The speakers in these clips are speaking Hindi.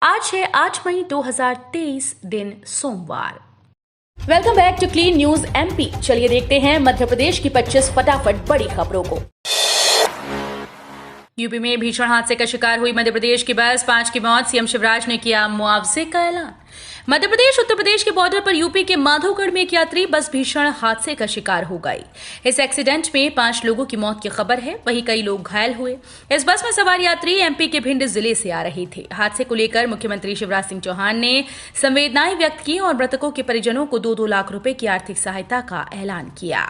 आज है 8 मई 2023 दिन सोमवार। Welcome back to clean news MP. चलिए देखते हैं मध्य प्रदेश की 25 फटाफट बड़ी खबरों को। यूपी में भीषण हादसे का शिकार हुई मध्य प्रदेश की बस, 5 की मौत। सीएम शिवराज ने किया मुआवजे का ऐलान। मध्य प्रदेश उत्तर प्रदेश के बॉर्डर पर यूपी के माधोगढ़ में एक यात्री बस भीषण हादसे का शिकार हो गई। इस एक्सीडेंट में 5 लोगों की मौत की खबर है, वहीं कई लोग घायल हुए। इस बस में सवार यात्री एमपी के भिंड जिले से आ रहे थे। हादसे को लेकर मुख्यमंत्री शिवराज सिंह चौहान ने संवेदनाएं व्यक्त की और मृतकों के परिजनों को 2-2 लाख रुपए की आर्थिक सहायता का ऐलान किया।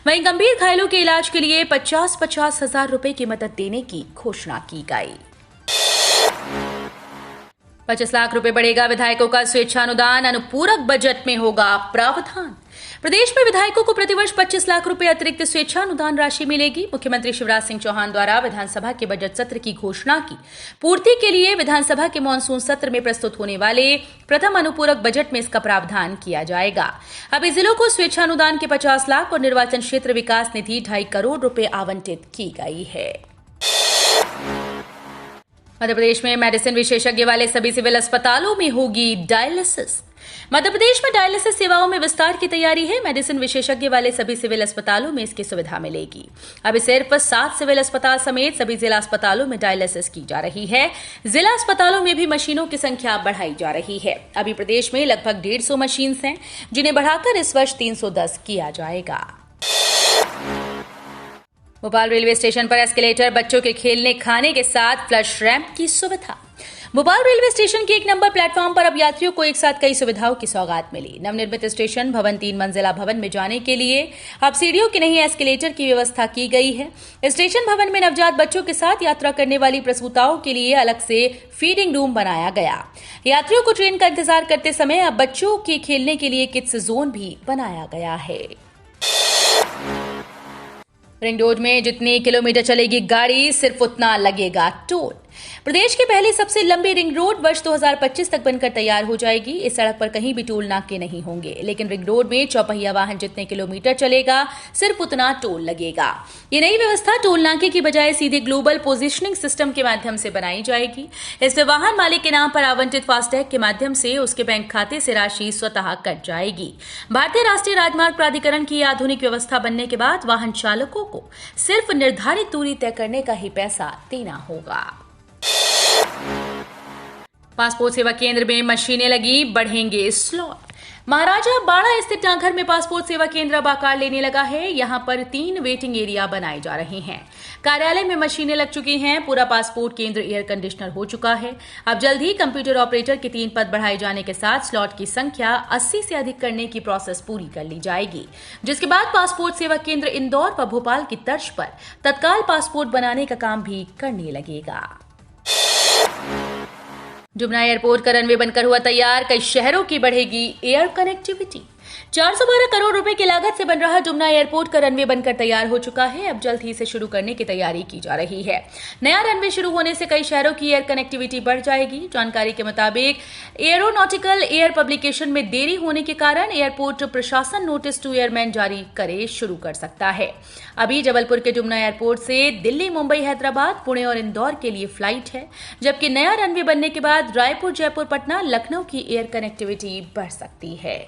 वहीं गंभीर घायलों के इलाज के लिए 50-50 हजार रुपए की मदद देने की घोषणा की गई। 25 लाख रुपए बढ़ेगा विधायकों का स्वेच्छानुदान, अनुपूरक बजट में होगा प्रावधान। प्रदेश में विधायकों को प्रतिवर्ष 25 लाख रुपए अतिरिक्त स्वेच्छानुदान राशि मिलेगी। मुख्यमंत्री शिवराज सिंह चौहान द्वारा विधानसभा के बजट सत्र की घोषणा की पूर्ति के लिए विधानसभा के मानसून सत्र में प्रस्तुत होने वाले प्रथम अनुपूरक बजट में इसका प्रावधान किया जाएगा। अभी जिलों को स्वेच्छानुदान के 50 लाख और निर्वाचन क्षेत्र विकास निधि 2.5 करोड़ रुपए आवंटित की गई है। मध्य प्रदेश में मेडिसिन विशेषज्ञ वाले सभी सिविल अस्पतालों में होगी डायलिसिस। मध्य प्रदेश में डायलिसिस सेवाओं में विस्तार की तैयारी है। मेडिसिन विशेषज्ञ वाले सभी सिविल अस्पतालों में इसकी सुविधा मिलेगी। अभी सिर्फ 7 सिविल अस्पताल समेत सभी जिला अस्पतालों में डायलिसिस की जा रही है। जिला अस्पतालों में भी मशीनों की संख्या बढ़ाई जा रही है। अभी प्रदेश में लगभग 150 मशीन हैं, जिन्हें बढ़ाकर इस वर्ष 310 किया जाएगा। भोपाल रेलवे स्टेशन पर एस्केलेटर, बच्चों के खेलने खाने के साथ फ्लश रैंप की सुविधा। भोपाल रेलवे स्टेशन के 1 नंबर प्लेटफॉर्म पर अब यात्रियों को एक साथ कई सुविधाओं की सौगात मिली। नवनिर्मित स्टेशन भवन 3 मंजिला भवन में जाने के लिए अब सीढ़ियों की नहीं एस्केलेटर की व्यवस्था की गई है। स्टेशन भवन में नवजात बच्चों के साथ यात्रा करने वाली प्रसूताओं के लिए अलग से फीडिंग रूम बनाया गया। यात्रियों को ट्रेन का इंतजार करते समय अब बच्चों के खेलने के लिए किड्स जोन भी बनाया गया है। रिंग रोड में जितने किलोमीटर चलेगी गाड़ी, सिर्फ उतना लगेगा टोल। प्रदेश की पहली सबसे लंबी रिंग रोड वर्ष 2025 तक बनकर तैयार हो जाएगी। इस सड़क पर कहीं भी टोल नाके नहीं होंगे, लेकिन रिंग रोड में चौपहिया वाहन जितने किलोमीटर चलेगा, सिर्फ उतना टोल लगेगा। ये नई व्यवस्था टोल नाके की बजाय सीधे ग्लोबल पोजिशनिंग सिस्टम के माध्यम से बनाई जाएगी। इसमें वाहन मालिक के नाम पर आवंटित फास्टैग के माध्यम से उसके बैंक खाते से राशि स्वतः कट जाएगी। भारतीय राष्ट्रीय राजमार्ग प्राधिकरण की आधुनिक व्यवस्था बनने के बाद वाहन चालकों को सिर्फ निर्धारित दूरी तय करने का ही पैसा देना होगा। पासपोर्ट सेवा केंद्र में मशीनें लगी, बढ़ेंगे स्लॉट। महाराजा बाड़ा स्थित डाकघर में पासपोर्ट सेवा केंद्र अब आकार लेने लगा है। यहां पर 3 वेटिंग एरिया बनाए जा रहे हैं। कार्यालय में मशीनें लग चुकी हैं। पूरा पासपोर्ट केंद्र एयर कंडीशनर हो चुका है। अब जल्द ही कंप्यूटर ऑपरेटर के 3 पद बढ़ाए जाने के साथ स्लॉट की संख्या 80 से अधिक करने की प्रोसेस पूरी कर ली जाएगी, जिसके बाद पासपोर्ट सेवा केंद्र इंदौर व भोपाल की तर्ज पर तत्काल पासपोर्ट बनाने का काम भी करने लगेगा। डुमना एयरपोर्ट का रनवे बनकर हुआ तैयार, कई शहरों की बढ़ेगी एयर कनेक्टिविटी। 412 करोड़ रुपए की लागत से बन रहा डुमना एयरपोर्ट का रनवे बनकर तैयार हो चुका है। अब जल्द ही इसे शुरू करने की तैयारी की जा रही है। नया रनवे शुरू होने से कई शहरों की एयर कनेक्टिविटी बढ़ जाएगी। जानकारी के मुताबिक एयरोनॉटिकल एयर पब्लिकेशन में देरी होने के कारण एयरपोर्ट प्रशासन नोटिस टू एयरमैन जारी करे शुरू कर सकता है। अभी जबलपुर के डुमना एयरपोर्ट से दिल्ली, मुंबई, हैदराबाद, पुणे और इंदौर के लिए फ्लाइट है, जबकि नया रनवे बनने के बाद रायपुर, जयपुर, पटना, लखनऊ की एयर कनेक्टिविटी बढ़ सकती है।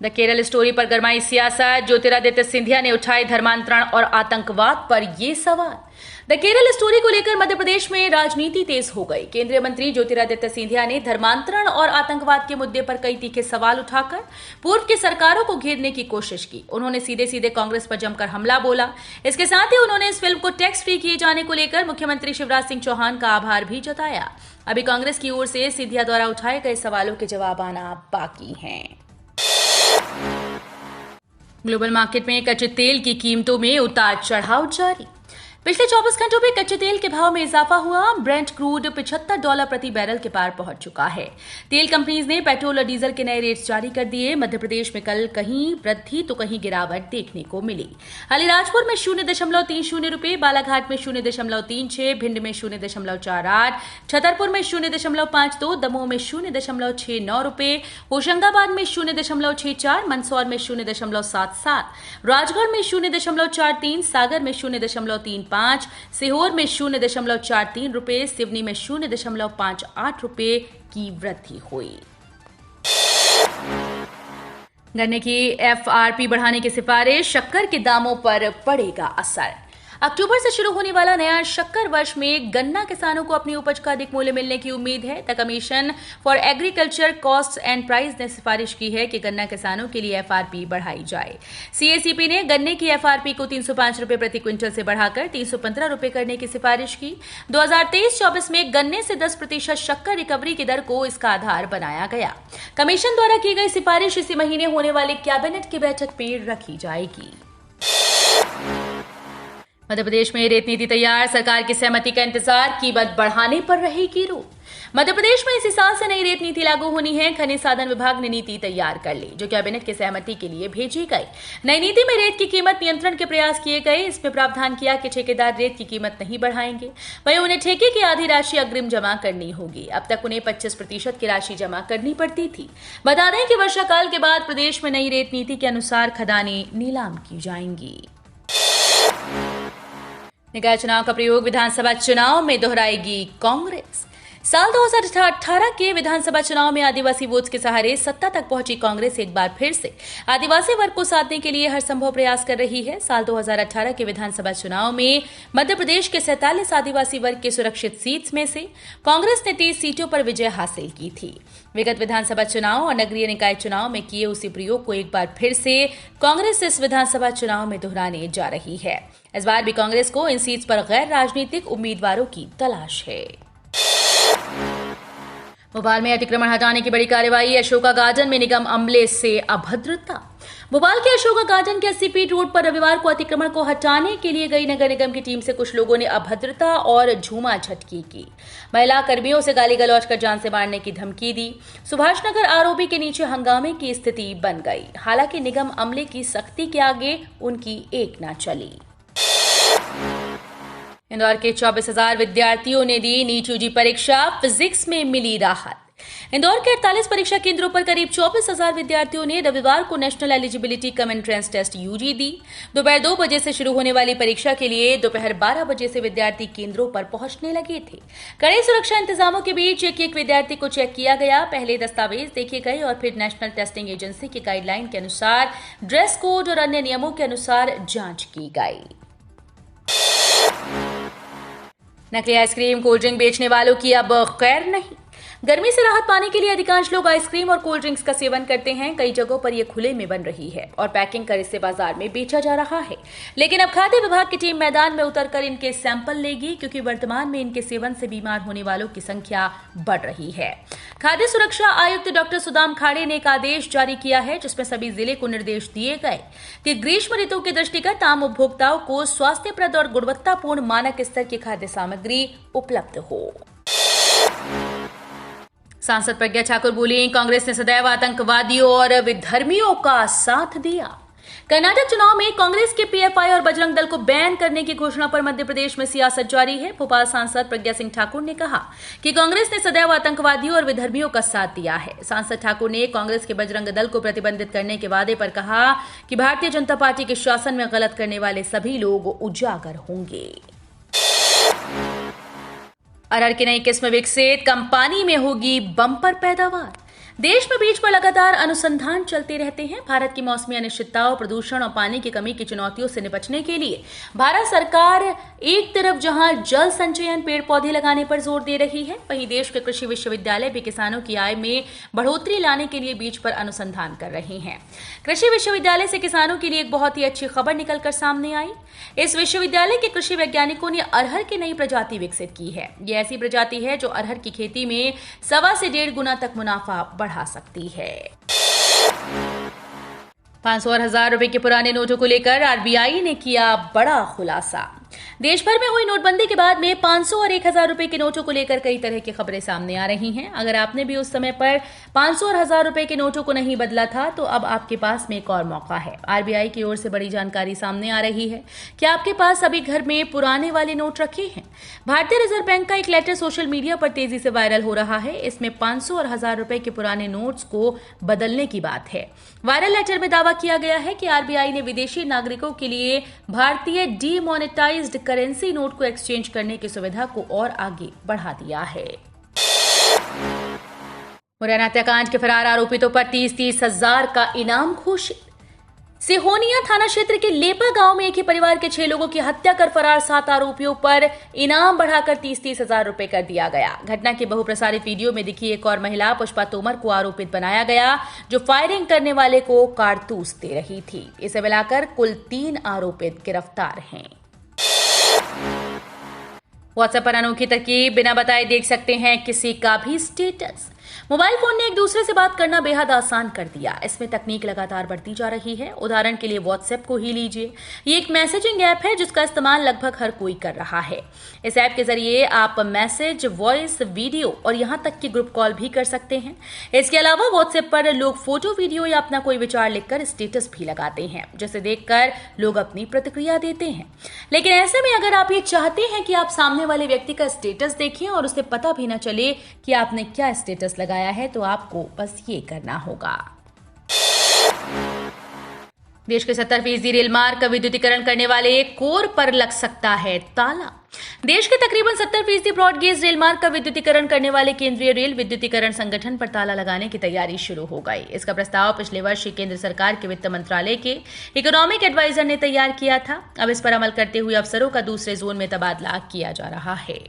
द केरल स्टोरी पर गरमाई सियासत। ज्योतिरादित्य सिंधिया ने उठाए धर्मांतरण और आतंकवाद पर ये सवाल। द केरल स्टोरी को लेकर मध्य प्रदेश में राजनीति तेज हो गई। केंद्रीय मंत्री ज्योतिरादित्य सिंधिया ने धर्मांतरण और आतंकवाद के मुद्दे पर कई तीखे सवाल उठाकर पूर्व की सरकारों को घेरने की कोशिश की। उन्होंने सीधे सीधे कांग्रेस पर जमकर हमला बोला। इसके साथ ही उन्होंने इस फिल्म को टैक्स फ्री किए जाने को लेकर मुख्यमंत्री शिवराज सिंह चौहान का आभार भी जताया। अभी कांग्रेस की ओर से सिंधिया द्वारा उठाए गए सवालों के जवाब आना बाकी हैं। ग्लोबल मार्केट में कच्चे तेल की कीमतों में उतार चढ़ाव जारी। पिछले 24 घंटों में कच्चे तेल के भाव में इजाफा हुआ। ब्रेंट क्रूड $75 प्रति बैरल के पार पहुंच चुका है। तेल कंपनीज ने पेट्रोल और डीजल के नए रेट्स जारी कर दिए। मध्य प्रदेश में कल कहीं वृद्धि तो कहीं गिरावट देखने को मिली। अलीराजपुर में 0.30 रुपए, बालाघाट में 0.36, भिंड में 0.48, छतरपुर में 0.52, दमोह में 0.69 रुपए, होशंगाबाद में 0.64, मंदसौर में 0.77, राजगढ़ में 0.43, सागर में 0.35, 0.5, सीहोर में 0.43 रुपए, सिवनी में 0.58 रुपए की वृद्धि हुई। गन्ने की एफआरपी बढ़ाने की सिफारिश, शक्कर के दामों पर पड़ेगा असर। अक्टूबर से शुरू होने वाला नया शक्कर वर्ष में गन्ना किसानों को अपनी उपज का अधिक मूल्य मिलने की उम्मीद है। The commission for agriculture cost and price ने सिफारिश की है कि गन्ना किसानों के लिए एफआरपी बढ़ाई जाए। सीएसीपी ने गन्ने की एफआरपी को 305 रुपए प्रति क्विंटल से बढ़ाकर 315 रुपए करने की सिफारिश की। 2023-24 में गन्ने से 10% शक्कर रिकवरी की दर को इसका आधार बनाया गया। कमीशन द्वारा की गई सिफारिश इसी महीने होने वाली कैबिनेट की बैठक में रखी जाएगी। मध्य प्रदेश में रेत नीति तैयार, सरकार की सहमति का इंतजार, कीमत बढ़ाने पर रहेगी रोक। मध्य प्रदेश में इसी साल से नई रेत नीति लागू होनी है। खनिज साधन विभाग ने नीति तैयार कर ली, जो कैबिनेट की सहमति के लिए भेजी गई। नई नीति में रेत की कीमत नियंत्रण के प्रयास किए गए। इसमें प्रावधान किया कि ठेकेदार रेत की कीमत नहीं बढ़ाएंगे, वहीं उन्हें ठेके की आधी राशि अग्रिम जमा करनी होगी। अब तक उन्हें 25% की राशि जमा करनी पड़ती थी। बता दें कि वर्षाकाल के बाद प्रदेश में नई रेत नीति के अनुसार खदानें नीलाम की जाएंगी। निकाय चुनाव का प्रयोग विधानसभा चुनाव में दोहराएगी कांग्रेस। साल 2018 के विधानसभा चुनाव में आदिवासी वोट्स के सहारे सत्ता तक पहुंची कांग्रेस एक बार फिर से आदिवासी वर्ग को साधने के लिए हर संभव प्रयास कर रही है। साल 2018 के विधानसभा चुनाव में मध्य प्रदेश के 47 आदिवासी वर्ग के सुरक्षित सीट्स में से कांग्रेस ने 30 सीटों पर विजय हासिल की थी। विगत विधानसभा चुनाव और नगरीय निकाय चुनाव में किए उसी प्रयोग को एक बार फिर से कांग्रेस इस विधानसभा चुनाव में दोहराने जा रही है। इस बार भी कांग्रेस को इन सीट्स पर गैर राजनीतिक उम्मीदवारों की तलाश है। भोपाल में अतिक्रमण हटाने की बड़ी कार्रवाई, अशोका गार्डन में निगम अमले से अभद्रता। भोपाल के अशोका गार्डन के 80 फीट रोड पर रविवार को अतिक्रमण को हटाने के लिए गई नगर निगम की टीम से कुछ लोगों ने अभद्रता और झूमा झटकी की। महिला कर्मियों से गाली गलौज कर जान से मारने की धमकी दी। सुभाष नगर आरओबी के नीचे हंगामे की स्थिति बन गई। हालांकि निगम अमले की सख्ती के आगे उनकी एक न चली। इंदौर के 24,000 विद्यार्थियों ने दी नीट यूजी परीक्षा, फिजिक्स में मिली राहत। इंदौर के 48 परीक्षा केंद्रों पर करीब 24,000 विद्यार्थियों ने रविवार को national eligibility cum entrance test UG दी। दोपहर 2 बजे से शुरू होने वाली परीक्षा के लिए दोपहर 12 बजे से विद्यार्थी केंद्रों पर पहुंचने लगे थे। कड़े सुरक्षा इंतजामों के बीच एक विद्यार्थी को चेक किया गया। पहले दस्तावेज देखे गए और फिर नेशनल टेस्टिंग एजेंसी की गाइडलाइन के अनुसार ड्रेस कोड और अन्य नियमों के अनुसार जांच की गई। नकली आइसक्रीम, कोल्ड ड्रिंक बेचने वालों की अब खैर नहीं। गर्मी से राहत पाने के लिए अधिकांश लोग आइसक्रीम और कोल्ड ड्रिंक्स का सेवन करते हैं। कई जगहों पर ये खुले में बन रही है और पैकिंग कर इसे बाजार में बेचा जा रहा है। लेकिन अब खाद्य विभाग की टीम मैदान में उतरकर इनके सैंपल लेगी, क्योंकि वर्तमान में इनके सेवन से बीमार होने वालों की संख्या बढ़ रही है। खाद्य सुरक्षा आयुक्त डॉक्टर सुदाम खाड़े ने एक आदेश जारी किया है, जिसमें सभी जिले को निर्देश दिए गए कि ग्रीष्म ऋतु के दृष्टिगत आम उपभोक्ताओं को स्वास्थ्यप्रद और गुणवत्तापूर्ण मानक स्तर की खाद्य सामग्री उपलब्ध हो। सांसद प्रज्ञा ठाकुर बोली, कांग्रेस ने सदैव आतंकवादियों और विधर्मियों का साथ दिया। कर्नाटक चुनाव में कांग्रेस के पीएफआई और बजरंग दल को बैन करने की घोषणा पर मध्य प्रदेश में सियासत जारी है। भोपाल सांसद प्रज्ञा सिंह ठाकुर ने कहा कि कांग्रेस ने सदैव आतंकवादियों और विधर्मियों का साथ दिया है। सांसद ठाकुर ने कांग्रेस के बजरंग दल को प्रतिबंधित करने के वादे पर कहा कि भारतीय जनता पार्टी के शासन में गलत करने वाले सभी लोग उजागर होंगे। अरहर की नई किस्म विकसित, कम पानी में होगी बम्पर पैदावार। देश में बीज पर लगातार अनुसंधान चलते रहते हैं। भारत की मौसमी अनिश्चितताओं, प्रदूषण और पानी की कमी की चुनौतियों से निपटने के लिए भारत सरकार एक तरफ जहां जल संचयन, पेड़ पौधे लगाने पर जोर दे रही है, वहीं देश के कृषि विश्वविद्यालय भी किसानों की आय में बढ़ोतरी लाने के लिए बीज पर अनुसंधान कर रहे हैं। कृषि विश्वविद्यालय से किसानों के लिए एक बहुत ही अच्छी खबर निकलकर सामने आई। इस विश्वविद्यालय के कृषि वैज्ञानिकों ने अरहर की नई प्रजाति विकसित की है। ये ऐसी प्रजाति है जो अरहर की खेती में 1.25 से 1.5 गुना तक मुनाफा बढ़ा सकती है। 500 और 1000 रुपए के पुराने नोटों को लेकर आरबीआई ने किया बड़ा खुलासा। देश भर में हुई नोटबंदी के बाद में 500 और 1000 रुपए के नोटों को लेकर कई तरह की खबरें सामने आ रही हैं। अगर आपने भी उस समय पर 500 और 1000 रुपए के नोटों को नहीं बदला था, तो अब आपके पास में एक और मौका है। आरबीआई की ओर से बड़ी जानकारी सामने आ रही है कि आपके पास अभी घर में पुराने वाले नोट रखे हैं। भारतीय रिजर्व बैंक का एक लेटर सोशल मीडिया पर तेजी से वायरल हो रहा है। इसमें 500 और 1000 रुपए के पुराने नोट्स को बदलने की बात है। वायरल लेटर में दावा किया गया है कि आरबीआई ने विदेशी नागरिकों के लिए भारतीय डीमोनेटाइज डिजिटलाइज्ड करेंसी नोट को एक्सचेंज करने की सुविधा को और आगे बढ़ा दिया है। मुरैना हत्याकांड के फरार आरोपितों पर 30-30 हजार का इनाम घोषित। सिहोनिया थाना क्षेत्र के लेपा गांव में एक ही परिवार के 6 लोगों की हत्या कर फरार 7 आरोपियों पर इनाम बढ़ाकर 30-30 हजार रुपए कर दिया गया। घटना के बहुप्रसारित वीडियो में दिखी एक और महिला पुष्पा तोमर को आरोपित बनाया गया, जो फायरिंग करने वाले को कारतूस दे रही थी। इसे मिलाकर कुल 3 आरोपित गिरफ्तार हैं। व्हाट्सएप पर अनोखी तरकीब, बिना बताए देख सकते हैं किसी का भी स्टेटस। मोबाइल फोन ने एक दूसरे से बात करना बेहद आसान कर दिया। इसमें तकनीक लगातार बढ़ती जा रही है। उदाहरण के लिए व्हाट्सएप को ही लीजिए। ये एक मैसेजिंग ऐप है जिसका इस्तेमाल लगभग हर कोई कर रहा है। इस ऐप के जरिए आप मैसेज, वॉइस, वीडियो और यहां तक कि ग्रुप कॉल भी कर सकते हैं। इसके अलावा व्हाट्सएप पर लोग फोटो, वीडियो या अपना कोई विचार लिखकर स्टेटस भी लगाते हैं, जिसे देखकर लोग अपनी प्रतिक्रिया देते हैं। लेकिन ऐसे में अगर आप ये चाहते हैं कि आप सामने वाले व्यक्ति का स्टेटस देखें और उसे पता भी न चले कि आपने क्या स्टेटस लगाया है, तो आपको बस ये करना होगा। देश के 70% रेल मार्ग का विद्युतीकरण करने वाले कोर पर लग सकता है ताला। देश के तकरीबन 70% ब्रॉडगेज रेल मार्ग का विद्युतीकरण करने वाले केंद्रीय रेल विद्युतीकरण संगठन पर ताला लगाने की तैयारी शुरू हो गई। इसका प्रस्ताव पिछले वर्ष केंद्र सरकार के वित्त मंत्रालय के इकोनॉमिक एडवाइजर ने तैयार किया था। अब इस पर अमल करते हुए अफसरों का दूसरे जोन में तबादला किया जा रहा है।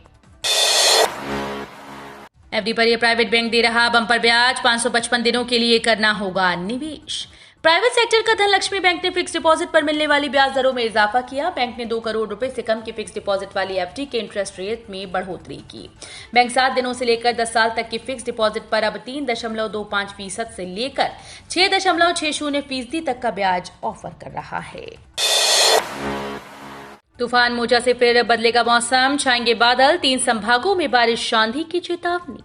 एफडी पर यह प्राइवेट बैंक दे रहा बंपर ब्याज, 555 दिनों के लिए करना होगा निवेश। प्राइवेट सेक्टर का धनलक्ष्मी बैंक ने फिक्स डिपॉजिट पर मिलने वाली ब्याज दरों में इजाफा किया। बैंक ने 2 करोड़ रुपए से कम की फिक्स डिपॉजिट वाली एफडी के इंटरेस्ट रेट में बढ़ोतरी की। बैंक 7 दिनों से लेकर 10 साल तक की फिक्स डिपॉजिट पर अब 3.25% से लेकर 6.60% तक का ब्याज ऑफर कर रहा है। तूफान मोजा से फिर बदलेगा मौसम, छाएंगे बादल, 3 संभागों में बारिश, आंधी की चेतावनी।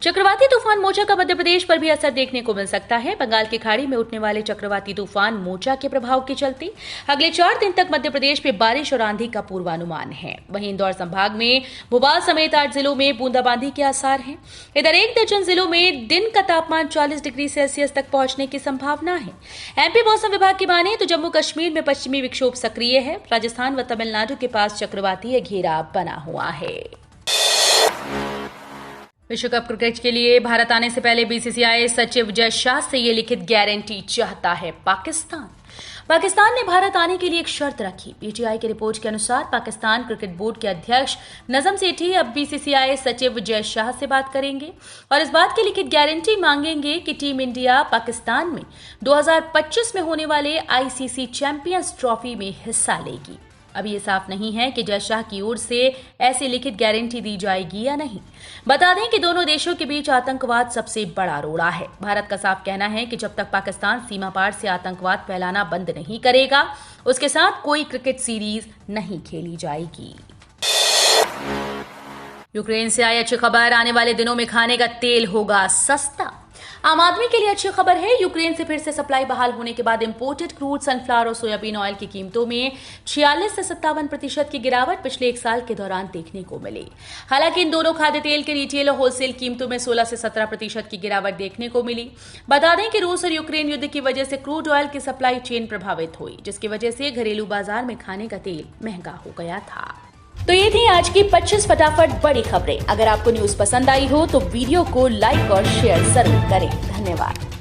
चक्रवाती तूफान मोजा का मध्य प्रदेश पर भी असर देखने को मिल सकता है। बंगाल की खाड़ी में उठने वाले चक्रवाती तूफान मोजा के प्रभाव के चलते अगले 4 दिन तक मध्य प्रदेश में बारिश और आंधी का पूर्वानुमान है। वहीं इंदौर संभाग में भोपाल समेत 8 जिलों में बूंदाबांदी के आसार हैं। इधर 1 दर्जन जिलों में दिन का तापमान 40 डिग्री सेल्सियस तक पहुंचने की संभावना है। एमपी मौसम विभाग की माने तो जम्मू कश्मीर में पश्चिमी विक्षोभ सक्रिय है। राजस्थान व तमिलनाडु के पास चक्रवातीय घेरा बना हुआ है। विश्व कप क्रिकेट के लिए भारत आने से पहले बीसीसीआई सचिव जय शाह से ये लिखित गारंटी चाहता है पाकिस्तान ने भारत आने के लिए एक शर्त रखी। पीटीआई की रिपोर्ट के अनुसार पाकिस्तान क्रिकेट बोर्ड के अध्यक्ष नजम सेठी अब बीसीसीआई सचिव जय शाह से बात करेंगे और इस बात की लिखित गारंटी मांगेंगे कि टीम इंडिया पाकिस्तान में 2025 में होने वाले आईसीसी चैंपियंस ट्रॉफी में हिस्सा लेगी। अभी ये साफ नहीं है कि जय शाह की ओर से ऐसी लिखित गारंटी दी जाएगी या नहीं। बता दें कि दोनों देशों के बीच आतंकवाद सबसे बड़ा रोड़ा है। भारत का साफ कहना है कि जब तक पाकिस्तान सीमा पार से आतंकवाद फैलाना बंद नहीं करेगा, उसके साथ कोई क्रिकेट सीरीज नहीं खेली जाएगी। यूक्रेन से आई अच्छी खबर, आने वाले दिनों में खाने का तेल होगा सस्ता। आम आदमी के लिए अच्छी खबर है। यूक्रेन से फिर से सप्लाई बहाल होने के बाद इंपोर्टेड क्रूड, सनफ्लावर और सोयाबीन ऑयल की कीमतों में 46 से 57% की गिरावट पिछले 1 साल के दौरान देखने को मिली। हालांकि इन दोनों खाद्य तेल के रिटेल और होलसेल कीमतों में 16 से 17% की गिरावट देखने को मिली। बता दें कि रूस और यूक्रेन युद्ध की वजह से क्रूड ऑयल की सप्लाई चेन प्रभावित हुई, जिसकी वजह से घरेलू बाजार में खाने का तेल महंगा हो गया था। तो ये थी आज की 25 फटाफट बड़ी खबरें। अगर आपको न्यूज पसंद आई हो तो वीडियो को लाइक और शेयर जरूर करें। धन्यवाद।